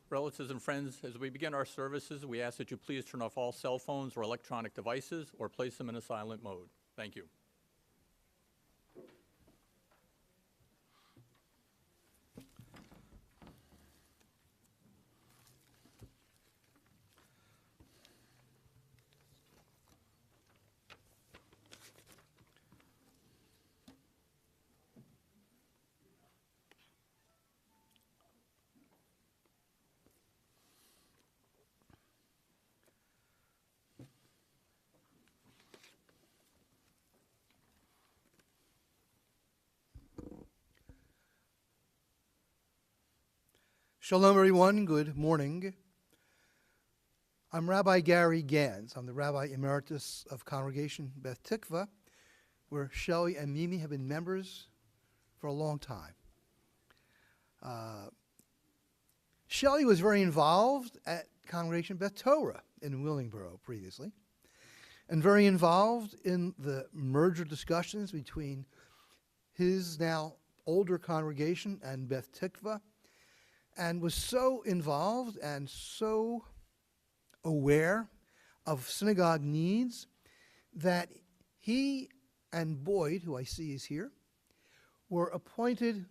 Relatives and friends, as we begin our services, we ask that you please turn off all cell phones or electronic devices or place them in a silent mode. Thank you. Shalom, everyone. Good morning. I'm Rabbi Gary Gans. I'm the Rabbi Emeritus of Congregation Beth Tikva, where Shelley and Mimi have been members for a long time. Shelley was very involved at Congregation Beth Torah in Willingboro previously, and very involved in the merger discussions between his now older congregation and Beth Tikva, and was so involved and so aware of synagogue needs that he and Boyd, who I see is here, were appointed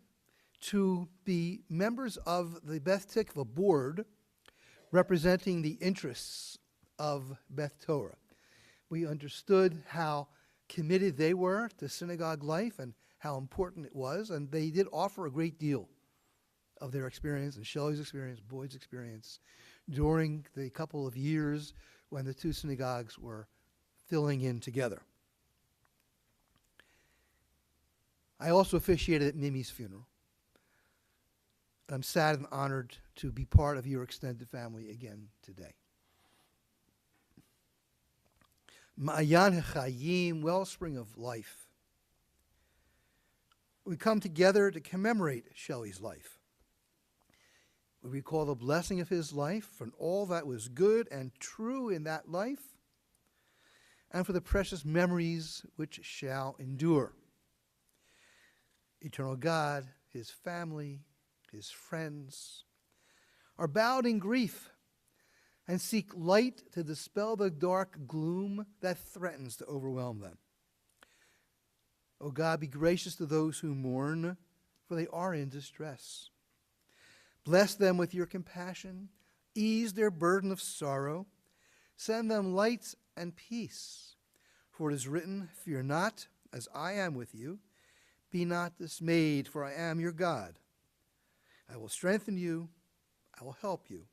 to be members of the Beth Tikva board representing the interests of Beth Torah. We understood how committed they were to synagogue life and how important it was, and they did offer a great deal of their experience, and Shelley's experience, Boyd's experience, during the couple of years when the two synagogues were filling in together. I also officiated at Mimi's funeral. I'm sad and honored to be part of your extended family again today. Ma'ayan HaChayim, wellspring of life. We come together to commemorate Shelley's life. We recall the blessing of his life and all that was good and true in that life, and for the precious memories which shall endure. Eternal God, his family, his friends, are bowed in grief and seek light to dispel the dark gloom that threatens to overwhelm them. O God, be gracious to those who mourn, for they are in distress. Bless them with your compassion, ease their burden of sorrow, send them light and peace. For it is written, fear not, as I am with you. Be not dismayed, for I am your God. I will strengthen you, I will help you,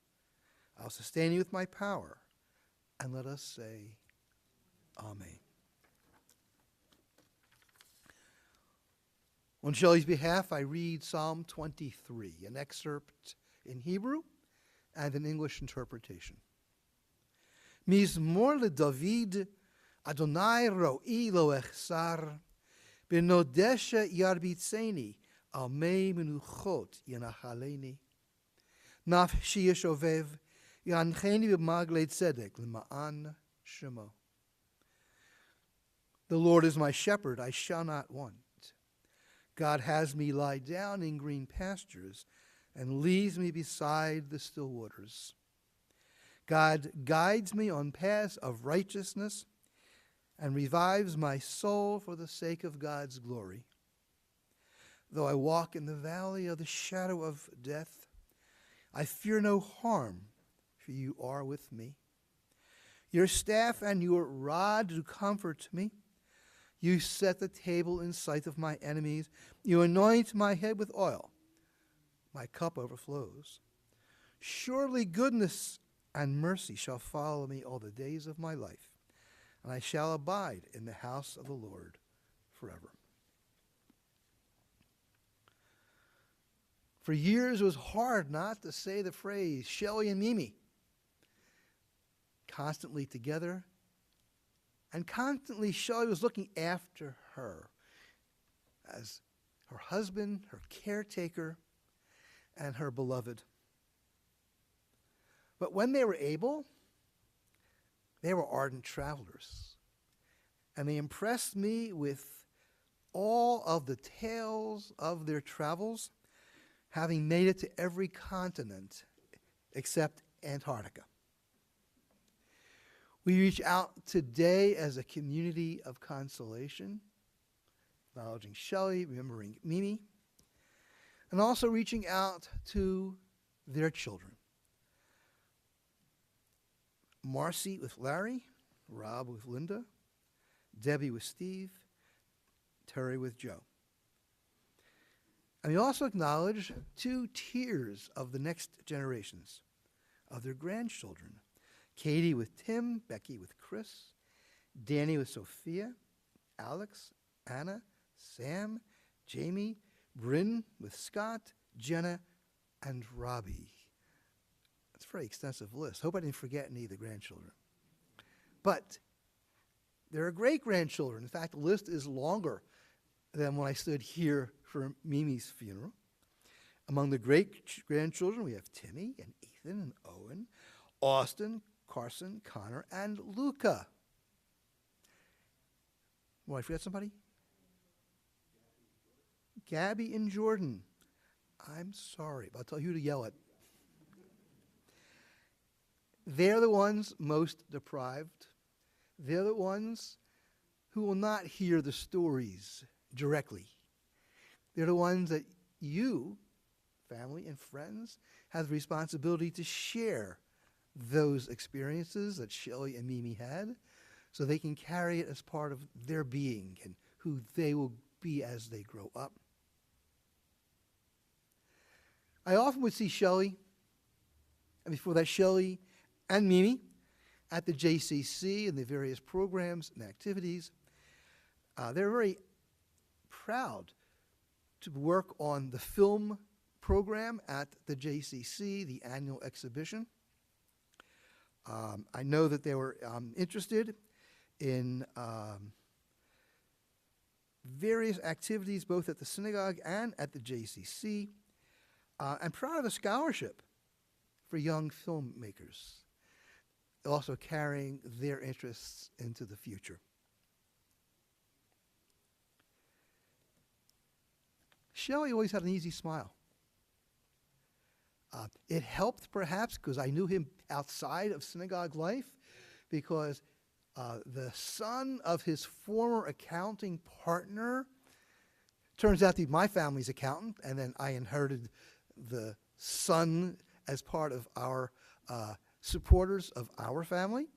I will sustain you with my power. And let us say, Amen. On Shelley's behalf, I read Psalm 23, an excerpt in Hebrew and an English interpretation. Mizmor leDavid, Adonai ro'i lo echsar, benodesha yarbitzeni, al mei menuchot yanachaleni. Nafshi yeshovev, yancheni b'maglei tzedek l'ma'an shemo. The Lord is my shepherd, I shall not want. God has me lie down in green pastures and leads me beside the still waters. God guides me on paths of righteousness and revives my soul for the sake of God's glory. Though I walk in the valley of the shadow of death, I fear no harm, for you are with me. Your staff and your rod do comfort me. You set the table in sight of my enemies. You anoint my head with oil. My cup overflows. Surely goodness and mercy shall follow me all the days of my life, and I shall abide in the house of the Lord forever. For years it was hard not to say the phrase Shelley and Mimi, constantly together. And constantly, Shelley was looking after her as her husband, her caretaker, and her beloved. But when they were able, they were ardent travelers. And they impressed me with all of the tales of their travels, having made it to every continent except Antarctica. We reach out today as a community of consolation, acknowledging Shelley, remembering Mimi, and also reaching out to their children. Marcy with Larry, Rob with Linda, Debbie with Steve, Terry with Joe. And we also acknowledge 2 tiers of the next generations of their grandchildren. Katie with Tim, Becky with Chris, Danny with Sophia, Alex, Anna, Sam, Jamie, Bryn with Scott, Jenna, and Robbie. That's a very extensive list. Hope I didn't forget any of the grandchildren. But there are great-grandchildren. In fact, the list is longer than when I stood here for Mimi's funeral. Among the great-grandchildren, we have Timmy and Ethan and Owen, Austin, Carson, Connor, and Luca. Well, I forget somebody? Gabby and Jordan. I'm sorry, but I'll tell you who to yell at. They're the ones most deprived. They're the ones who will not hear the stories directly. They're the ones that you, family and friends, have the responsibility to share those experiences that Shelley and Mimi had so they can carry it as part of their being and who they will be as they grow up. I often would see Shelley, and before that Shelley and Mimi, at the JCC and the various programs and activities. They're very proud to work on the film program at the JCC, the annual exhibition. I know that they were interested in various activities both at the synagogue and at the JCC, and proud of a scholarship for young filmmakers, also carrying their interests into the future. Shelley always had an easy smile. It helped perhaps because I knew him outside of synagogue life, because the son of his former accounting partner turns out to be my family's accountant, and then I inherited the son as part of our supporters of our family.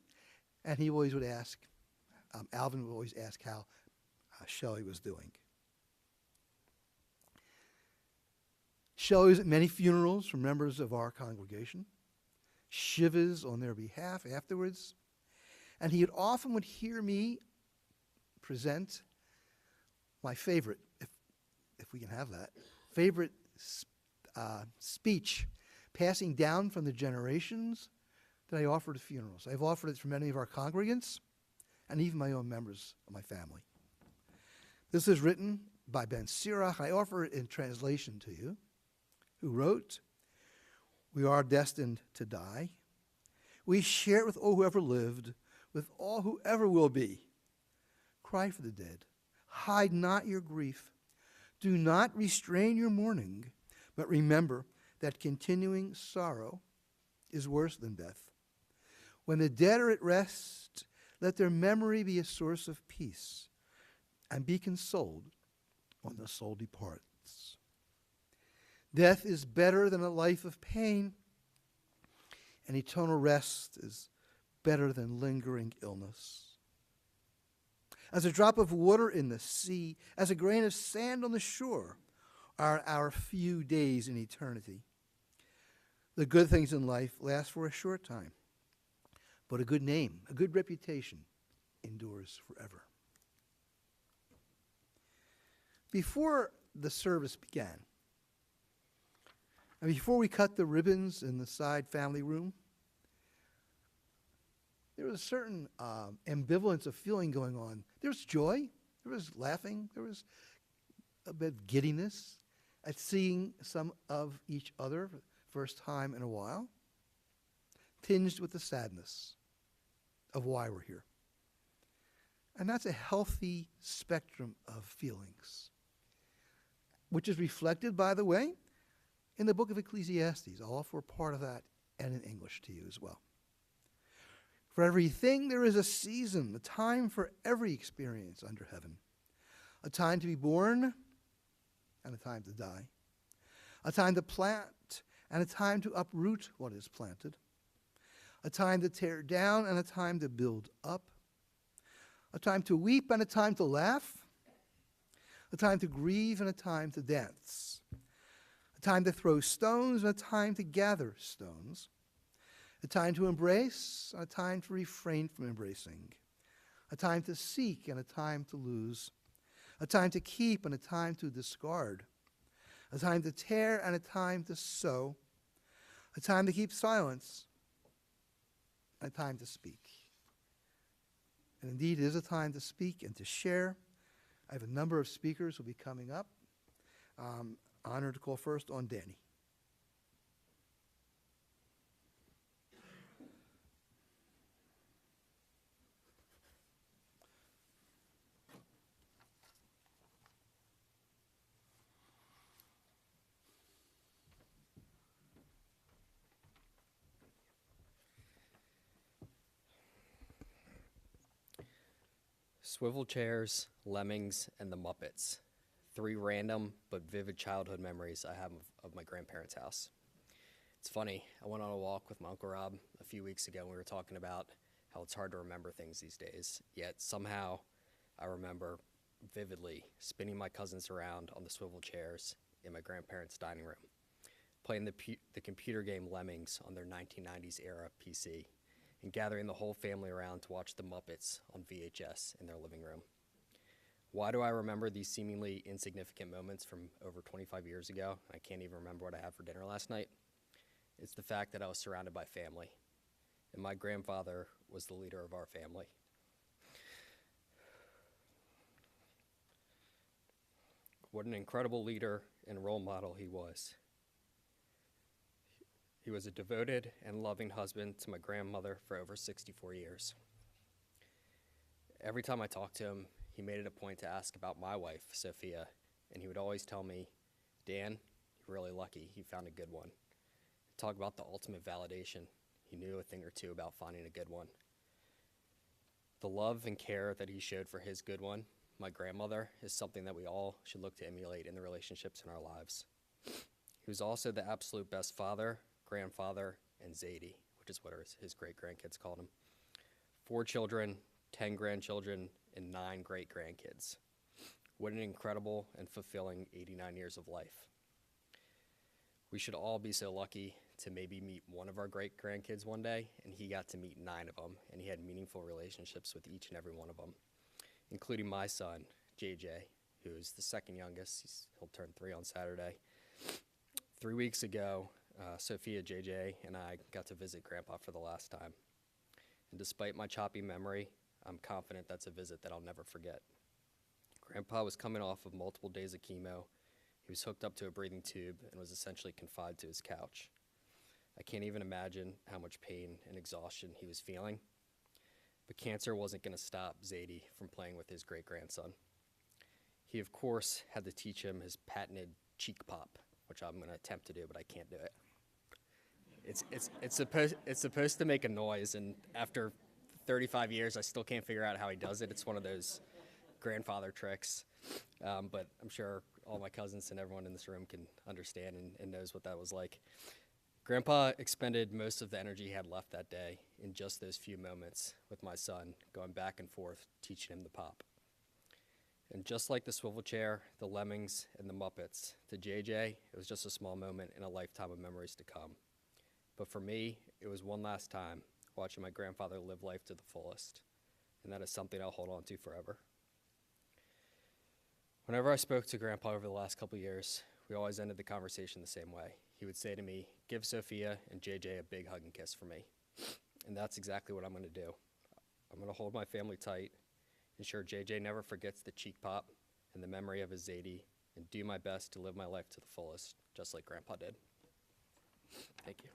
And he always would ask, Alvin would always ask how Shelley was doing. Shelley was at many funerals for members of our congregation, shivas on their behalf afterwards, and he often would hear me present my favorite, if we can have that, favorite speech passing down from the generations that I offered at funerals. I've offered it for many of our congregants and even my own members of my family. This is written by Ben Sirach. I offer it in translation to you, who wrote, "We are destined to die. We share it with all who ever lived, with all who ever will be. Cry for the dead. Hide not your grief. Do not restrain your mourning, but remember that continuing sorrow is worse than death. When the dead are at rest, let their memory be a source of peace, and be consoled when the soul departs. Death is better than a life of pain, and eternal rest is better than lingering illness. As a drop of water in the sea, as a grain of sand on the shore, are our few days in eternity. The good things in life last for a short time, but a good name, a good reputation, endures forever." Before the service began, and before we cut the ribbons in the side family room, there was a certain ambivalence of feeling going on. There was joy, there was laughing, there was a bit of giddiness at seeing some of each other for the first time in a while, tinged with the sadness of why we're here. And that's a healthy spectrum of feelings, which is reflected, by the way, in the book of Ecclesiastes. I'll offer part of that and in English to you as well. For everything there is a season, a time for every experience under heaven, a time to be born and a time to die, a time to plant and a time to uproot what is planted, a time to tear down and a time to build up, a time to weep and a time to laugh, a time to grieve and a time to dance, a time to throw stones and a time to gather stones, a time to embrace and a time to refrain from embracing, a time to seek and a time to lose, a time to keep and a time to discard, a time to tear and a time to sow, a time to keep silence, and a time to speak. And indeed, it is a time to speak and to share. I have a number of speakers who will be coming up. Honored to call first on Danny. Swivel chairs, lemmings, and the Muppets. 3 random but vivid childhood memories I have of my grandparents' house. It's funny, I went on a walk with my Uncle Rob a few weeks ago and we were talking about how it's hard to remember things these days, yet somehow I remember vividly spinning my cousins around on the swivel chairs in my grandparents' dining room, playing the computer game Lemmings on their 1990s era PC, and gathering the whole family around to watch the Muppets on VHS in their living room. Why do I remember these seemingly insignificant moments from over 25 years ago? I can't even remember what I had for dinner last night. It's the fact that I was surrounded by family, and my grandfather was the leader of our family. What an incredible leader and role model he was. He was a devoted and loving husband to my grandmother for over 64 years. Every time I talked to him, he made it a point to ask about my wife, Sophia, and he would always tell me, Dan, you're really lucky, he found a good one. Talk about the ultimate validation. He knew a thing or two about finding a good one. The love and care that he showed for his good one, my grandmother, is something that we all should look to emulate in the relationships in our lives. He was also the absolute best father, grandfather, and Zadie, which is what his great-grandkids called him. 4 children, 10 grandchildren, and 9 great-grandkids. What an incredible and fulfilling 89 years of life. We should all be so lucky to maybe meet one of our great-grandkids one day, and he got to meet 9 of them, and he had meaningful relationships with each and every one of them, including my son, JJ, who's the second youngest. He'll turn 3 on Saturday. 3 weeks ago, Sophia, JJ, and I got to visit Grandpa for the last time. And despite my choppy memory, I'm confident that's a visit that I'll never forget. Grandpa was coming off of multiple days of chemo. He was hooked up to a breathing tube and was essentially confined to his couch. I can't even imagine how much pain and exhaustion he was feeling. But cancer wasn't going to stop Zadie from playing with his great-grandson. He, of course, had to teach him his patented cheek pop, which I'm going to attempt to do, but I can't do it. It's supposed to make a noise, and after 35 years, I still can't figure out how he does it. It's one of those grandfather tricks, but I'm sure all my cousins and everyone in this room can understand and knows what that was like. Grandpa expended most of the energy he had left that day in just those few moments with my son, going back and forth, teaching him the pop. And just like the swivel chair, the Lemmings, and the Muppets, to JJ, it was just a small moment in a lifetime of memories to come. But for me, it was one last time watching my grandfather live life to the fullest, and that is something I'll hold on to forever. Whenever I spoke to Grandpa over the last couple years, we always ended the conversation the same way. He would say to me, give Sophia and JJ a big hug and kiss for me. And that's exactly what I'm going to do. I'm going to hold my family tight, ensure JJ never forgets the cheek pop and the memory of his Zadie, and do my best to live my life to the fullest, just like Grandpa did. Thank you.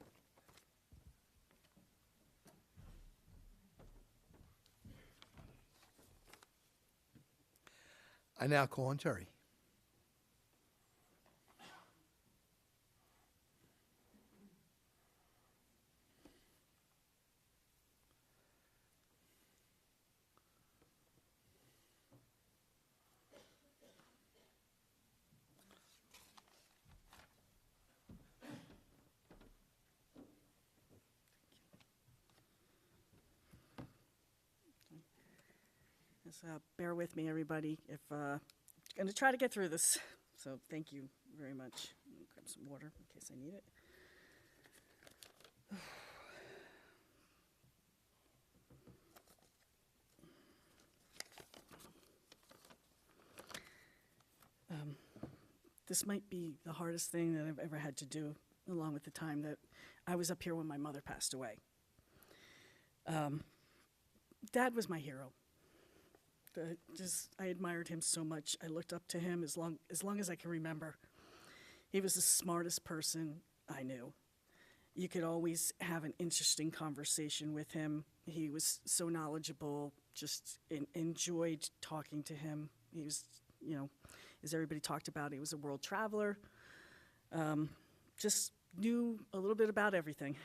I now call on Terry. So bear with me, everybody. If I'm going to try to get through this. So thank you very much. I'm gonna grab some water in case I need it. This might be the hardest thing that I've ever had to do, along with the time that I was up here when my mother passed away. Dad was my hero. I admired him so much. I looked up to him as long as I can remember. He was the smartest person I knew. You could always have an interesting conversation with him. He was so knowledgeable, just enjoyed talking to him. He was, as everybody talked about, he was a world traveler. Just knew a little bit about everything.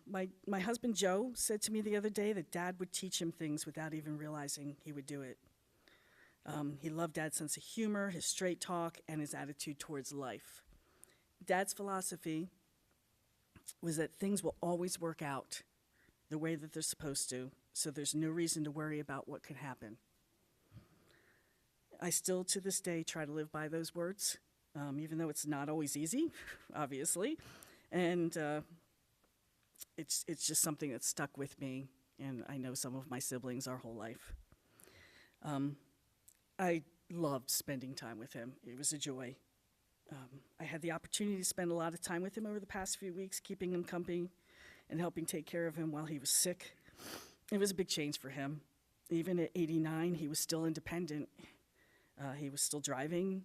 My husband Joe said to me the other day that Dad would teach him things without even realizing he would do it. He loved Dad's sense of humor, his straight talk, and his attitude towards life. Dad's philosophy was that things will always work out the way that they're supposed to, so there's no reason to worry about what could happen. I still, to this day, try to live by those words, even though it's not always easy, obviously. And it's just something that's stuck with me, and I know some of my siblings our whole life. I loved spending time with him. It was a joy. I had the opportunity to spend a lot of time with him over the past few weeks, keeping him company and helping take care of him while he was sick. It was a big change for him. Even at 89, he was still independent. He was still driving.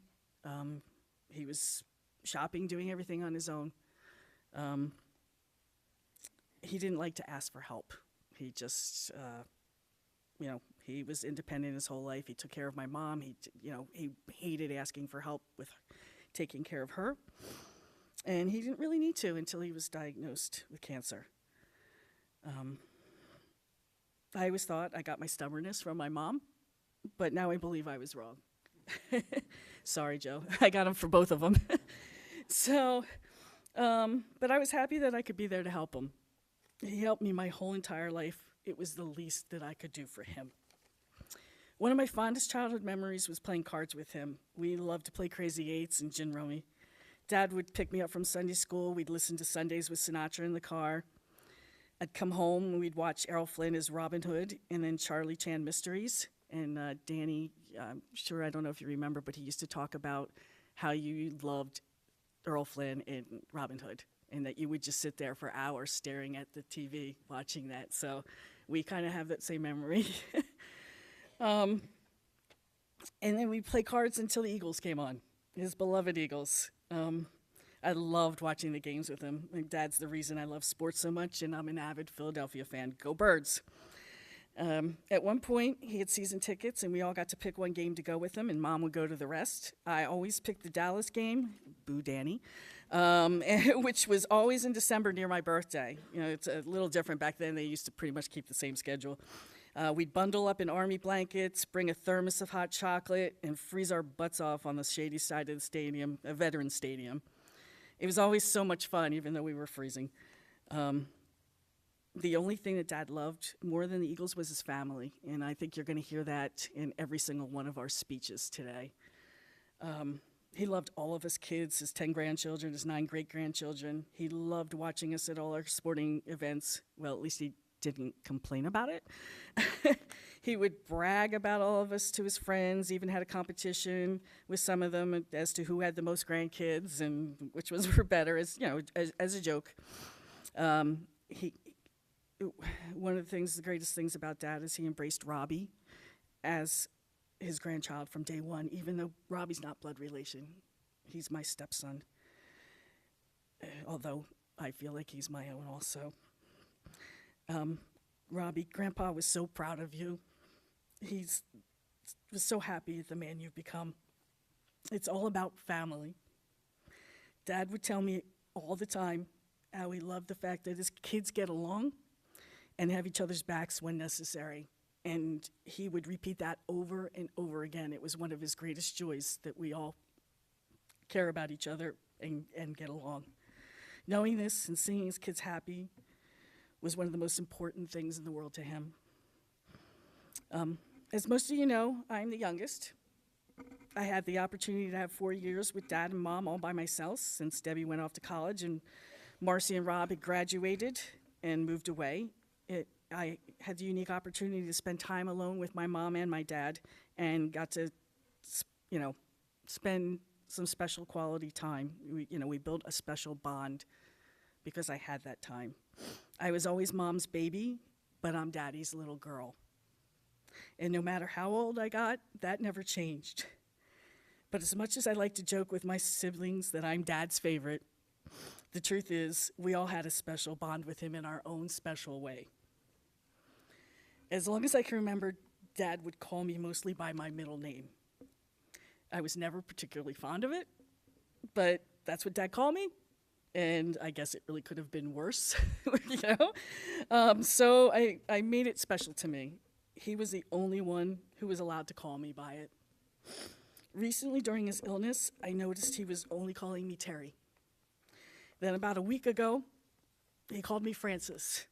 He was shopping, doing everything on his own. He didn't like to ask for help. He just, he was independent his whole life. He took care of my mom. He hated asking for help with taking care of her. And he didn't really need to until he was diagnosed with cancer. I always thought I got my stubbornness from my mom, but now I believe I was wrong. Sorry, Joe. I got him for both of them. But I was happy that I could be there to help him. He helped me my whole entire life. It was the least that I could do for him. One of my fondest childhood memories was playing cards with him. We loved to play Crazy Eights and Gin Rummy. Dad would pick me up from Sunday school. We'd listen to Sundays with Sinatra in the car. I'd come home and we'd watch Errol Flynn as Robin Hood and then Charlie Chan Mysteries. And Danny, I'm sure, I don't know if you remember, but he used to talk about how you loved Errol Flynn and Robin Hood, and that you would just sit there for hours staring at the TV watching that. So we kind of have that same memory. And then we'd play cards until the Eagles came on, his beloved Eagles. I loved watching the games with him. My dad's the reason I love sports so much, and I'm an avid Philadelphia fan. Go Birds. At one point, he had season tickets, and we all got to pick one game to go with him, and Mom would go to the rest. I always picked the Dallas game, boo Danny, which was always in December near my birthday. It's a little different back then. They used to pretty much keep the same schedule. We'd bundle up in army blankets, bring a thermos of hot chocolate, and freeze our butts off on the shady side of the stadium, a veteran stadium. It was always so much fun, even though we were freezing. The only thing that Dad loved more than the Eagles was his family, and I think you're going to hear that in every single one of our speeches today. He loved all of us kids, his 10 grandchildren, his 9 great-grandchildren. He loved watching us at all our sporting events. Well, at least he didn't complain about it. He would brag about all of us to his friends, even had a competition with some of them as to who had the most grandkids and which ones were better, as a joke. One of the greatest things about Dad is he embraced Robbie as his grandchild from day one, even though Robbie's not blood relation. He's my stepson, although I feel like he's my own also. Robbie, Grandpa was so proud of you. He was so happy at the man you've become. It's all about family. Dad would tell me all the time how he loved the fact that his kids get along and have each other's backs when necessary. And he would repeat that over and over again. It was one of his greatest joys that we all care about each other and get along. Knowing this and seeing his kids happy was one of the most important things in the world to him. As most of you know, I'm the youngest. I had the opportunity to have 4 years with Dad and Mom all by myself since Debbie went off to college and Marcy and Rob had graduated and moved away. I had the unique opportunity to spend time alone with my mom and my dad and got to, spend some special quality time. We built a special bond because I had that time. I was always Mom's baby, but I'm Daddy's little girl. And no matter how old I got, that never changed. But as much as I like to joke with my siblings that I'm Dad's favorite, the truth is we all had a special bond with him in our own special way. As long as I can remember, Dad would call me mostly by my middle name. I was never particularly fond of it, but that's what Dad called me, and I guess it really could have been worse, So I made it special to me. He was the only one who was allowed to call me by it. Recently, during his illness, I noticed he was only calling me Terry. Then about a week ago, he called me Francis.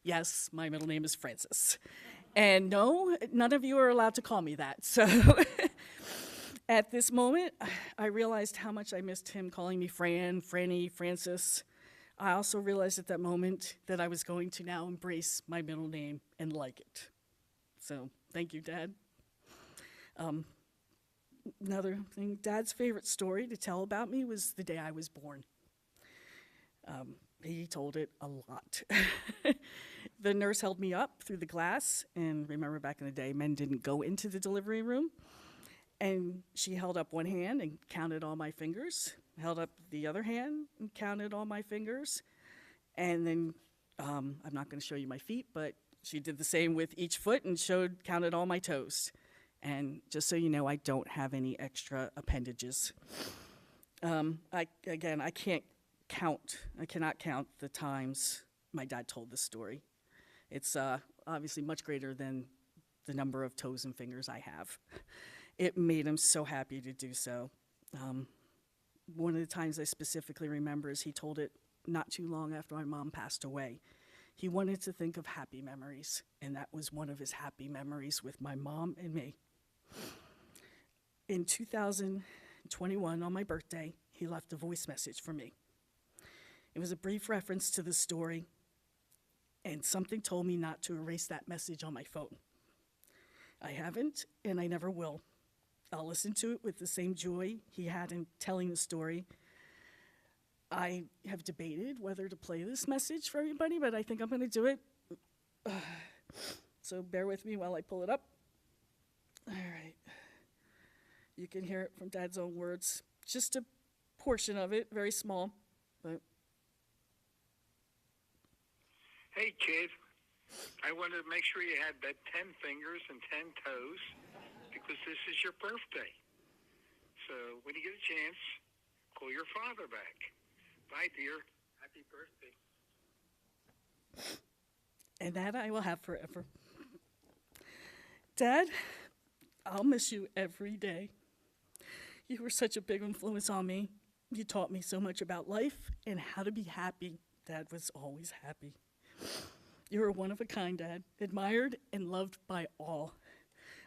Yes, my middle name is Francis. And no, none of you are allowed to call me that. So at this moment, I realized how much I missed him calling me Fran, Franny, Francis. I also realized at that moment that I was going to now embrace my middle name and like it. So thank you, Dad. Another thing, Dad's favorite story to tell about me was the day I was born. He told it a lot. The nurse held me up through the glass, and remember back in the day, men didn't go into the delivery room. And she held up one hand and counted all my fingers, held up the other hand and counted all my fingers. And then, I'm not going to show you my feet, but she did the same with each foot and counted all my toes. And just so you know, I don't have any extra appendages. I cannot count the times my dad told this story. It's obviously much greater than the number of toes and fingers I have. It made him so happy to do so. One of the times I specifically remember is he told it not too long after my mom passed away. He wanted to think of happy memories, and that was one of his happy memories with my mom and me. In 2021, on my birthday, he left a voice message for me. It was a brief reference to the story, and something told me not to erase that message on my phone. I haven't, and I never will. I'll listen to it with the same joy he had in telling the story. I have debated whether to play this message for everybody, but I think I'm going to do it. So bear with me while I pull it up. All right. You can hear it from Dad's own words. Just a portion of it, very small, but... Hey, kid, I wanted to make sure you had that 10 fingers and 10 toes because this is your birthday. So when you get a chance, call your father back. Bye, dear. Happy birthday. And that I will have forever. Dad, I'll miss you every day. You were such a big influence on me. You taught me so much about life and how to be happy. Dad was always happy. You were one of a kind, Dad, admired and loved by all.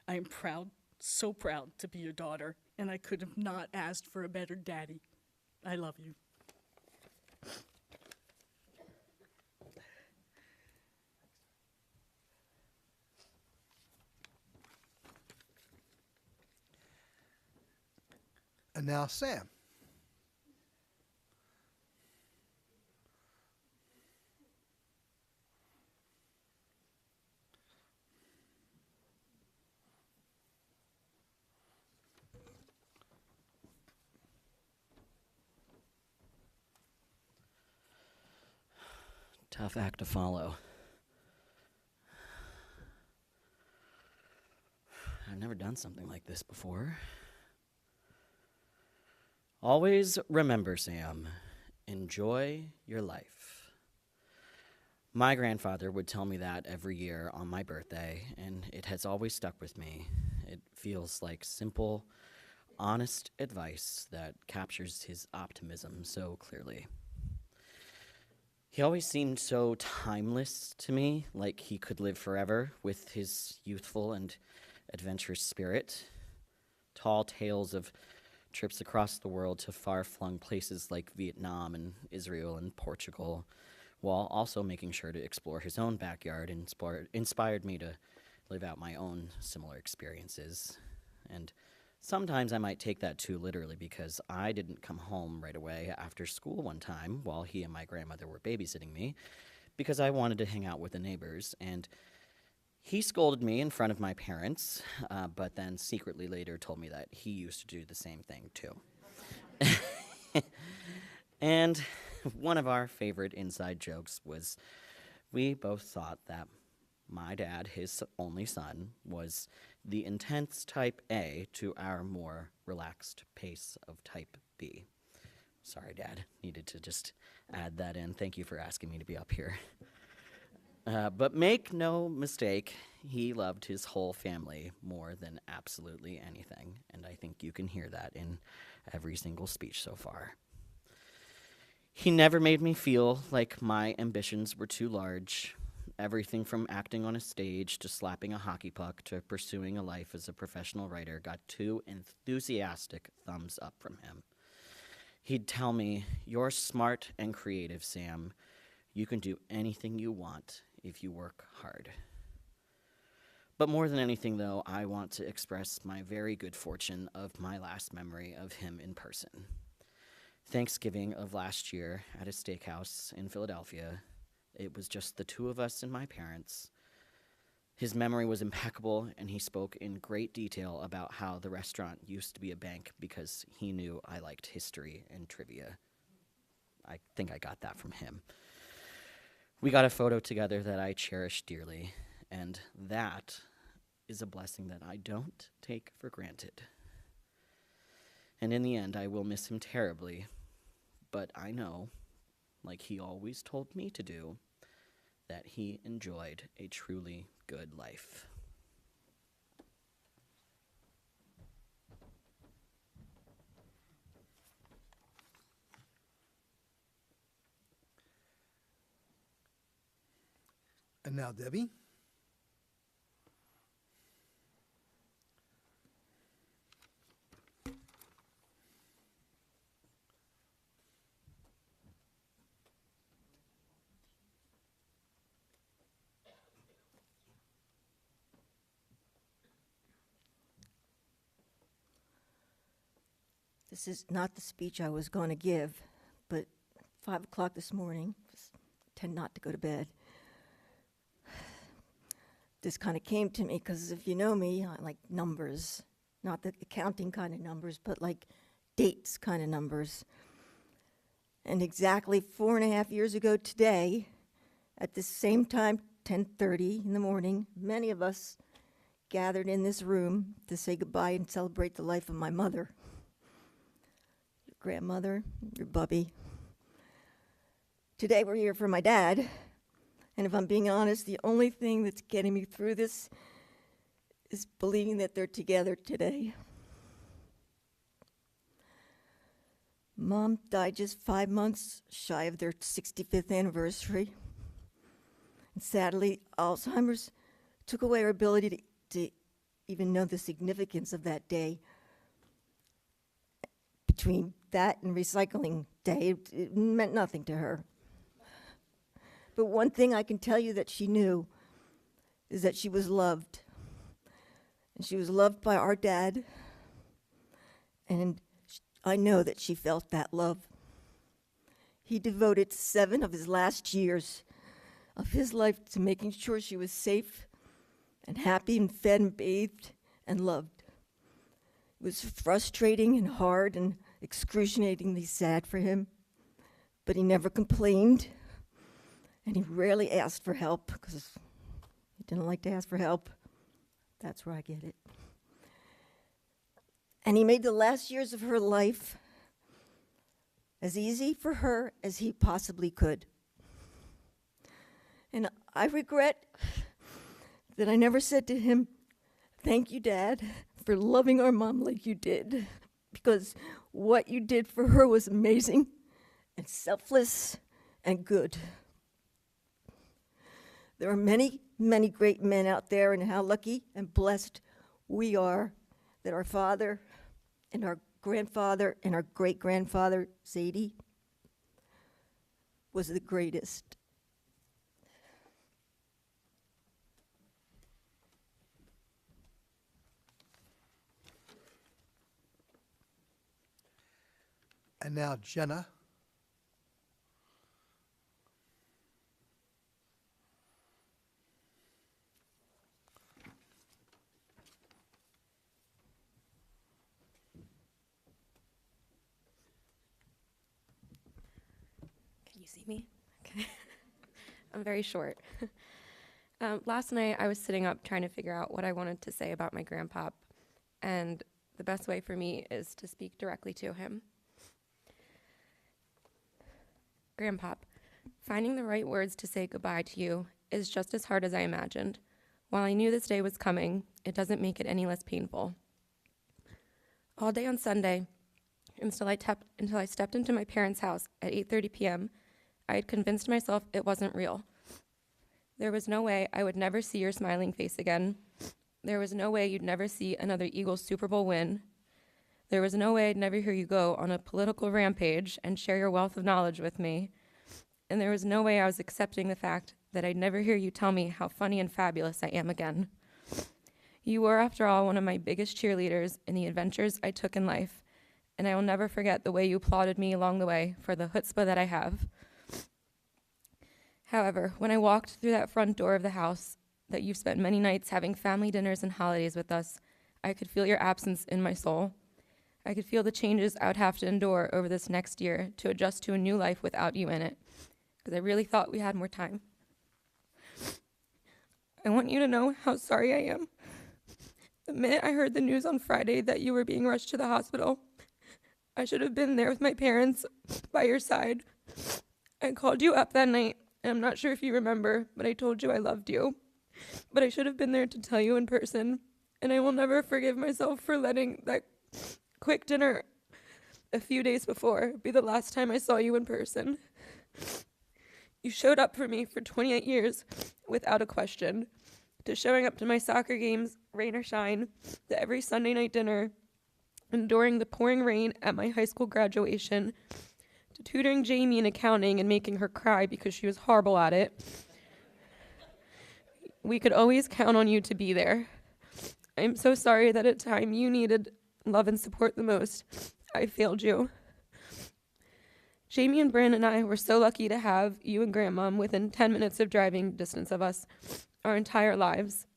I am proud, so proud to be your daughter, and I could have not asked for a better daddy. I love you. And now Sam. Tough act to follow. I've never done something like this before. Always remember, Sam, enjoy your life. My grandfather would tell me that every year on my birthday, and it has always stuck with me. It feels like simple, honest advice that captures his optimism so clearly. He always seemed so timeless to me, like he could live forever with his youthful and adventurous spirit. Tall tales of trips across the world to far-flung places like Vietnam and Israel and Portugal, while also making sure to explore his own backyard, inspired me to live out my own similar experiences. And sometimes I might take that too literally, because I didn't come home right away after school one time while he and my grandmother were babysitting me, because I wanted to hang out with the neighbors, and he scolded me in front of my parents, but then secretly later told me that he used to do the same thing too. And one of our favorite inside jokes was we both thought that my dad, his only son, was the intense type A to our more relaxed pace of type B. Sorry, Dad. Needed to just add that in. Thank you for asking me to be up here. But make no mistake, he loved his whole family more than absolutely anything, and I think you can hear that in every single speech so far. He never made me feel like my ambitions were too large. Everything from acting on a stage to slapping a hockey puck to pursuing a life as a professional writer got two enthusiastic thumbs up from him. He'd tell me, "You're smart and creative, Sam. You can do anything you want if you work hard." But more than anything, though, I want to express my very good fortune of my last memory of him in person. Thanksgiving of last year at a steakhouse in Philadelphia. It was just the two of us and my parents. His memory was impeccable, and he spoke in great detail about how the restaurant used to be a bank because he knew I liked history and trivia. I think I got that from him. We got a photo together that I cherish dearly, and that is a blessing that I don't take for granted. And in the end, I will miss him terribly, but I know, like he always told me to do, that he enjoyed a truly good life. And now, Debbie. This is not the speech I was going to give, but 5 o'clock this morning, just tend not to go to bed. This kind of came to me because if you know me, I like numbers, not the accounting kind of numbers, but like dates kind of numbers. And exactly 4.5 years ago today, at the same time, 10:30 in the morning, many of us gathered in this room to say goodbye and celebrate the life of my mother. Your grandmother, your bubby. Today we're here for my dad. And if I'm being honest, the only thing that's getting me through this is believing that they're together today. Mom died just 5 months shy of their 65th anniversary. And sadly, Alzheimer's took away her ability to even know the significance of that day. Between that and recycling day, it meant nothing to her. But one thing I can tell you that she knew is that she was loved. And she was loved by our dad. And I know that she felt that love. He devoted 7 of his last years of his life to making sure she was safe and happy and fed and bathed and loved. It was frustrating and hard and excruciatingly sad for him, but he never complained. And he rarely asked for help because he didn't like to ask for help. That's where I get it. And he made the last years of her life as easy for her as he possibly could. And I regret that I never said to him, "Thank you, Dad, for loving our mom like you did," because what you did for her was amazing and selfless and good. There are many, many great men out there, and how lucky and blessed we are that our father and our grandfather and our great-grandfather, Sadie, was the greatest. And now Jenna. Can you see me? Okay. I'm very short. Last night I was sitting up trying to figure out what I wanted to say about my grandpop, and the best way for me is to speak directly to him. Grandpop, finding the right words to say goodbye to you is just as hard as I imagined. While I knew this day was coming, it doesn't make it any less painful. All day on Sunday, until I stepped into my parents' house at 8:30 p.m., I had convinced myself it wasn't real. There was no way I would never see your smiling face again. There was no way you'd never see another Eagles Super Bowl win. There was no way I'd never hear you go on a political rampage and share your wealth of knowledge with me. And there was no way I was accepting the fact that I'd never hear you tell me how funny and fabulous I am again. You were, after all, one of my biggest cheerleaders in the adventures I took in life, and I will never forget the way you applauded me along the way for the chutzpah that I have. However, when I walked through that front door of the house that you've spent many nights having family dinners and holidays with us, I could feel your absence in my soul. I could feel the changes I would have to endure over this next year to adjust to a new life without you in it, because I really thought we had more time. I want you to know how sorry I am. The minute I heard the news on Friday that you were being rushed to the hospital, I should have been there with my parents by your side. I called you up that night, and I'm not sure if you remember, but I told you I loved you. But I should have been there to tell you in person, and I will never forgive myself for letting that quick dinner a few days before be the last time I saw you in person. You showed up for me for 28 years without a question, to showing up to my soccer games, rain or shine, to every Sunday night dinner, enduring the pouring rain at my high school graduation, to tutoring Jamie in accounting and making her cry because she was horrible at it. We could always count on you to be there. I'm so sorry that at time you needed love and support the most, I failed you. Jamie and Bryn and I were so lucky to have you and Grandmom within 10 minutes of driving distance of us our entire lives.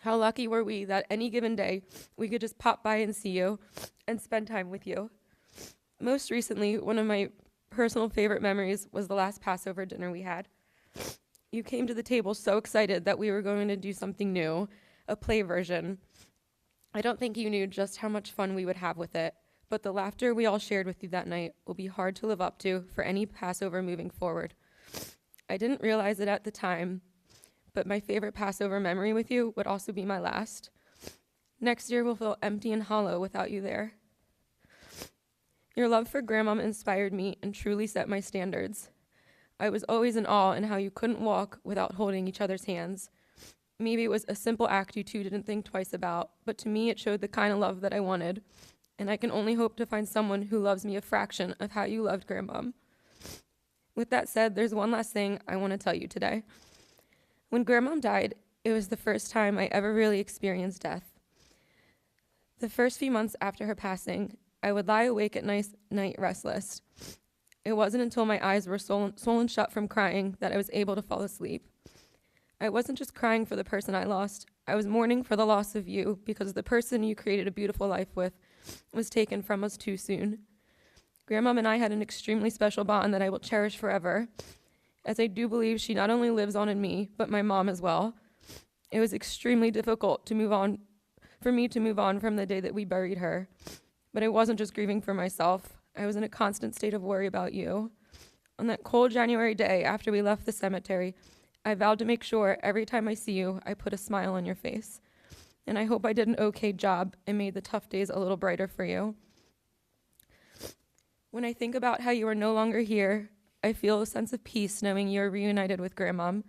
How lucky were we that any given day we could just pop by and see you and spend time with you. Most recently, one of my personal favorite memories was the last Passover dinner we had. You came to the table so excited that we were going to do something new, a play version. I don't think you knew just how much fun we would have with it, but the laughter we all shared with you that night will be hard to live up to for any Passover moving forward. I didn't realize it at the time, but my favorite Passover memory with you would also be my last. Next year will feel empty and hollow without you there. Your love for Grandmom inspired me and truly set my standards. I was always in awe in how you couldn't walk without holding each other's hands. Maybe it was a simple act you two didn't think twice about, but to me it showed the kind of love that I wanted, and I can only hope to find someone who loves me a fraction of how you loved Grandmom. With that said, there's one last thing I want to tell you today. When Grandmom died, it was the first time I ever really experienced death. The first few months after her passing, I would lie awake at night restless. It wasn't until my eyes were swollen shut from crying that I was able to fall asleep. I wasn't just crying for the person I lost. I was mourning for the loss of you because the person you created a beautiful life with was taken from us too soon. Grandmom and I had an extremely special bond that I will cherish forever, as I do believe she not only lives on in me, but my mom as well. It was extremely difficult for me to move on from the day that we buried her. But I wasn't just grieving for myself. I was in a constant state of worry about you. On that cold January day after we left the cemetery, I vowed to make sure every time I see you, I put a smile on your face. And I hope I did an okay job and made the tough days a little brighter for you. When I think about how you are no longer here, I feel a sense of peace knowing you are reunited with Grandmom.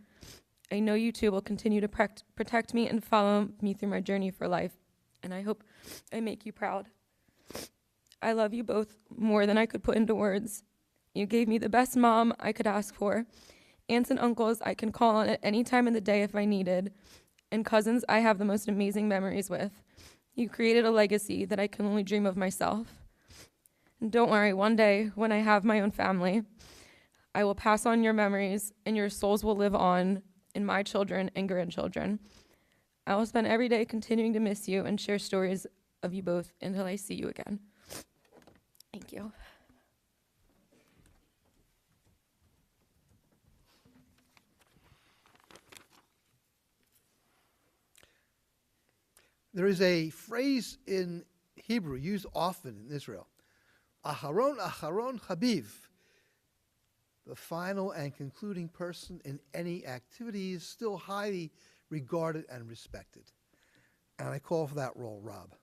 I know you two will continue to protect me and follow me through my journey for life, and I hope I make you proud. I love you both more than I could put into words. You gave me the best mom I could ask for, aunts and uncles I can call on at any time of the day if I needed, and cousins I have the most amazing memories with. You created a legacy that I can only dream of myself. And don't worry, one day when I have my own family, I will pass on your memories and your souls will live on in my children and grandchildren. I will spend every day continuing to miss you and share stories of you both until I see you again. Thank you. There is a phrase in Hebrew used often in Israel, Aharon, Aharon, Habiv. The final and concluding person in any activity is still highly regarded and respected. And I call for that role Rob.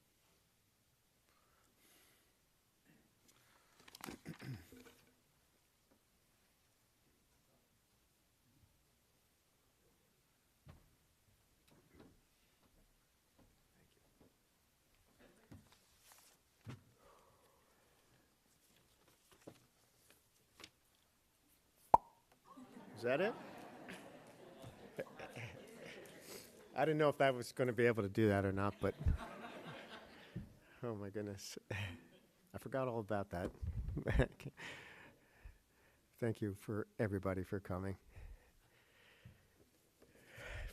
Is that it? I didn't know if I was going to be able to do that or not, but oh my goodness. I forgot all about that. Thank you for everybody for coming,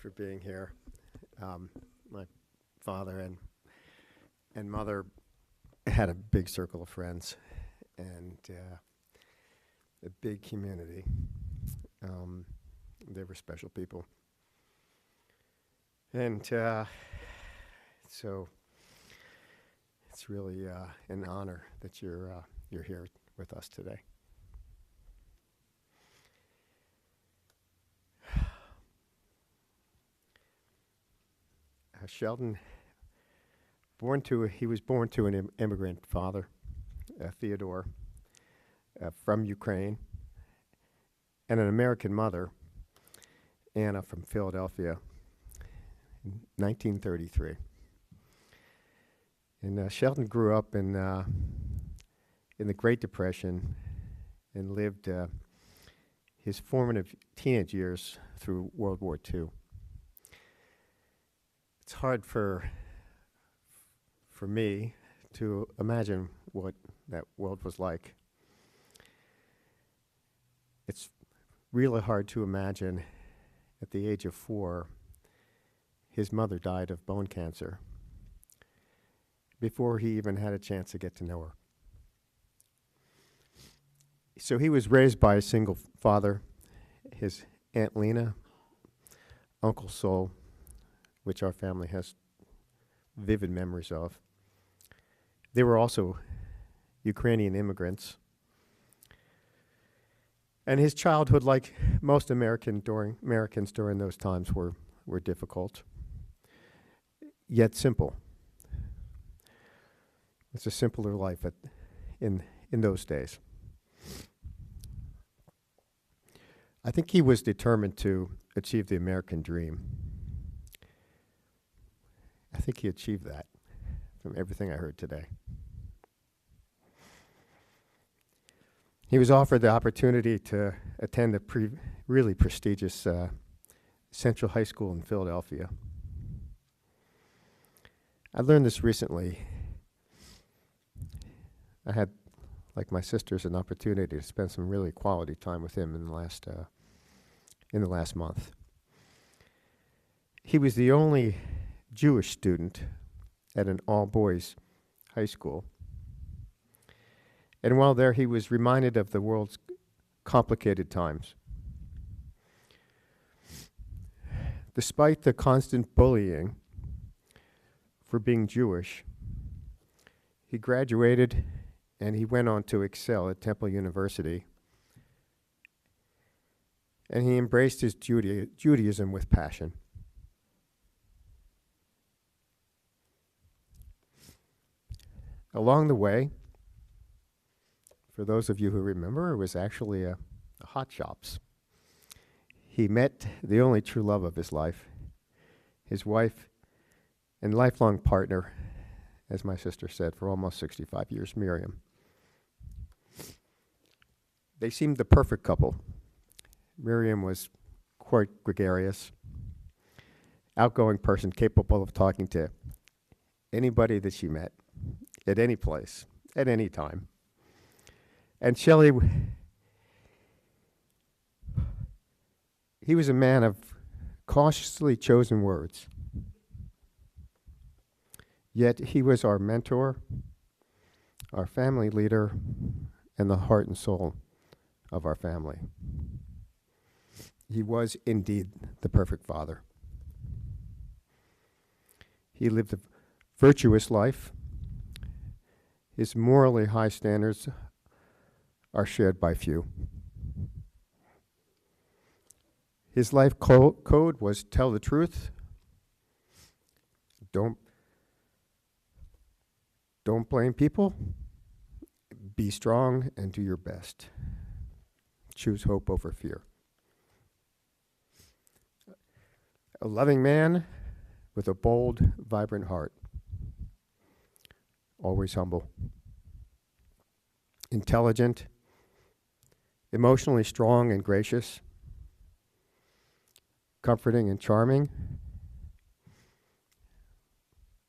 for being here. My father and mother had a big circle of friends and a big community. They were special people. And so it's really an honor that you're here with us today. Sheldon, he was born to an immigrant father, Theodore, from Ukraine, and an American mother, Anna, from Philadelphia, in 1933. And Sheldon grew up in the Great Depression and lived his formative teenage years through World War II. It's hard for me to imagine what that world was like. It's really hard to imagine at the age of 4, his mother died of bone cancer before he even had a chance to get to know her. So he was raised by a single father, his Aunt Lena, Uncle Sol, which our family has vivid memories of. They were also Ukrainian immigrants. And his childhood, like most Americans during those times, were difficult, yet simple. It's a simpler life in those days. I think he was determined to achieve the American dream. I think he achieved that from everything I heard today. He was offered the opportunity to attend a really prestigious Central High School in Philadelphia. I learned this recently. I had, like my sisters, an opportunity to spend some really quality time with him in the last month. He was the only Jewish student at an all-boys high school. And while there, he was reminded of the world's complicated times. Despite the constant bullying for being Jewish, he graduated and he went on to excel at Temple University. And he embraced his Judaism with passion. Along the way, for those of you who remember, it was actually a Hot Shops. he met the only true love of his life, his wife and lifelong partner, as my sister said, for almost 65 years, Miriam. They seemed the perfect couple. Miriam was quite gregarious, outgoing person capable of talking to anybody that she met, at any place, at any time. And Shelley, he was a man of cautiously chosen words. Yet he was our mentor, our family leader, and the heart and soul of our family. He was indeed the perfect father. He lived a virtuous life. His morally high standards are shared by few. His life code was tell the truth, don't blame people, be strong and do your best. Choose hope over fear. A loving man with a bold, vibrant heart. Always humble. Intelligent, emotionally strong and gracious. Comforting and charming.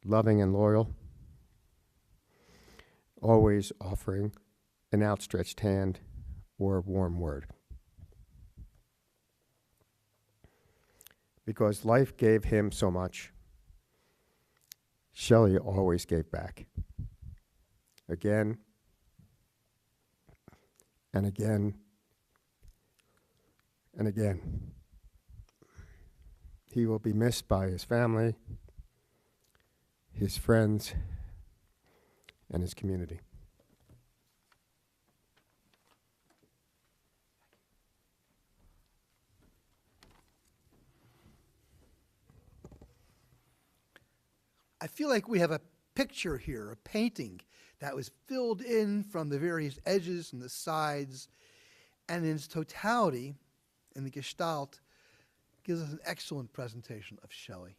Loving and loyal. Always offering an outstretched hand or a warm word. Because life gave him so much, Shelley always gave back. Again and again and again. He will be missed by his family, his friends, and his community. I feel like we have a picture here, a painting that was filled in from the various edges and the sides, and in its totality, in the gestalt, gives us an excellent presentation of Shelley.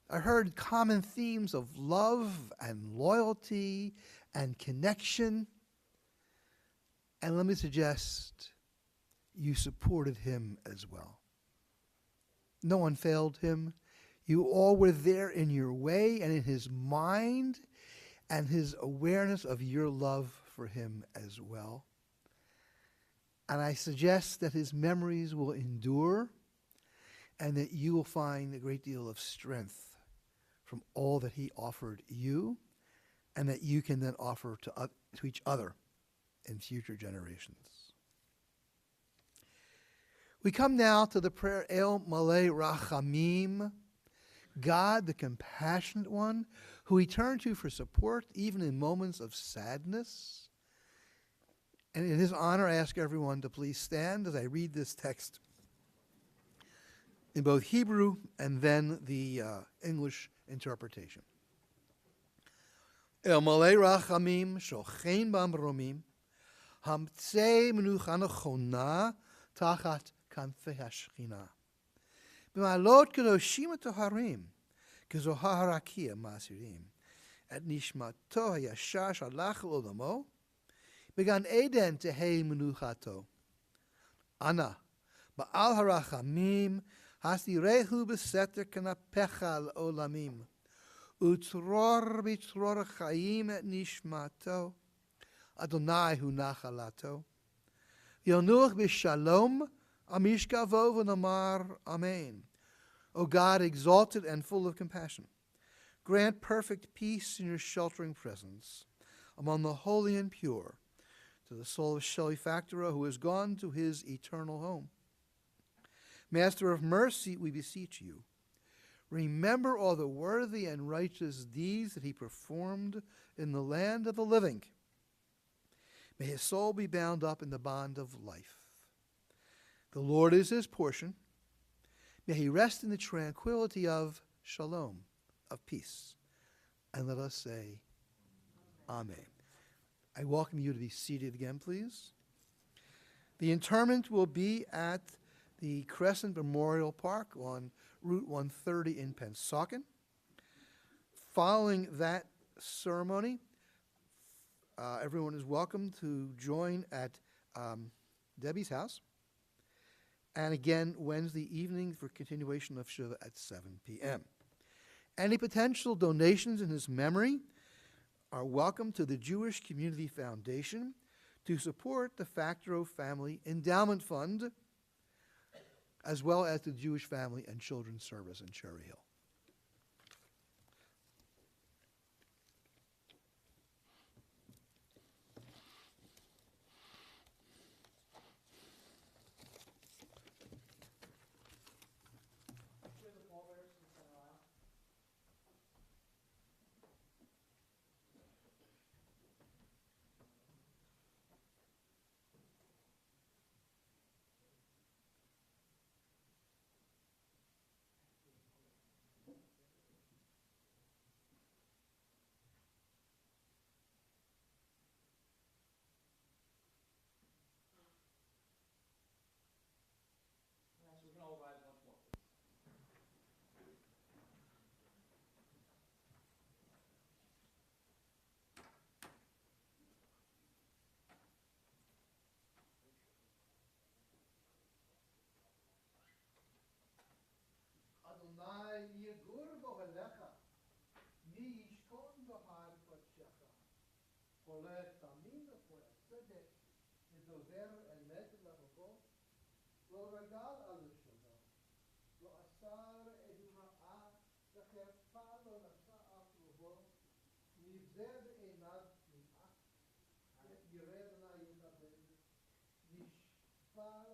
I heard common themes of love and loyalty and connection, and let me suggest you supported him as well. No one failed him. You all were there in your way and in his mind and his awareness of your love for him as well. And I suggest that his memories will endure and that you will find a great deal of strength from all that he offered you and that you can then offer to each other in future generations. We come now to the prayer El Malei Rachamim, God, the compassionate one, who we turn to for support even in moments of sadness. And in his honor, I ask everyone to please stand as I read this text in both Hebrew and then the English interpretation. El malei rachamim shochein b'amromim hamtzei menucha nechona tachat kanfei hashchina. B'malot kedoshim toharim kezohar harakia masirim et nishmato hayashar shalach olamo began Eden tehei menuchato. Ana ba'al harachamim hasirehu beseter kanapecha olamim utror bitror chaim et nishmato Adonai hu nachalato yonuch b'shalom amishkavo v'namar amen. O God, exalted and full of compassion, grant perfect peace in your sheltering presence among the holy and pure to the soul of Sheldon Faktorow, who has gone to his eternal home. Master of mercy, we beseech you, remember all the worthy and righteous deeds that he performed in the land of the living. May his soul be bound up in the bond of life. The Lord is his portion. May he rest in the tranquility of shalom, of peace. And let us say, Amen. I welcome you to be seated again, please. The interment will be at the Crescent Memorial Park on Route 130 in Pennsauken. Following that ceremony, everyone is welcome to join at Debbie's house. And again, Wednesday evening for continuation of Shiva at 7 p.m. Any potential donations in his memory are welcome to the Jewish Community Foundation to support the Faktorow Family Endowment Fund, as well as the Jewish Family and Children's Service in Cherry Hill. We can all rise once more. Adonai yigur bohelecha, mi yishkon bahar kodshecha, holech tamin for tzedek, v'dover emet levavo, lo ragal alushono, lo asar edu ha'ah, v'cherpa lo nasa akruvo, nivzeh einav tim'ah, yired na yikabed, nishpal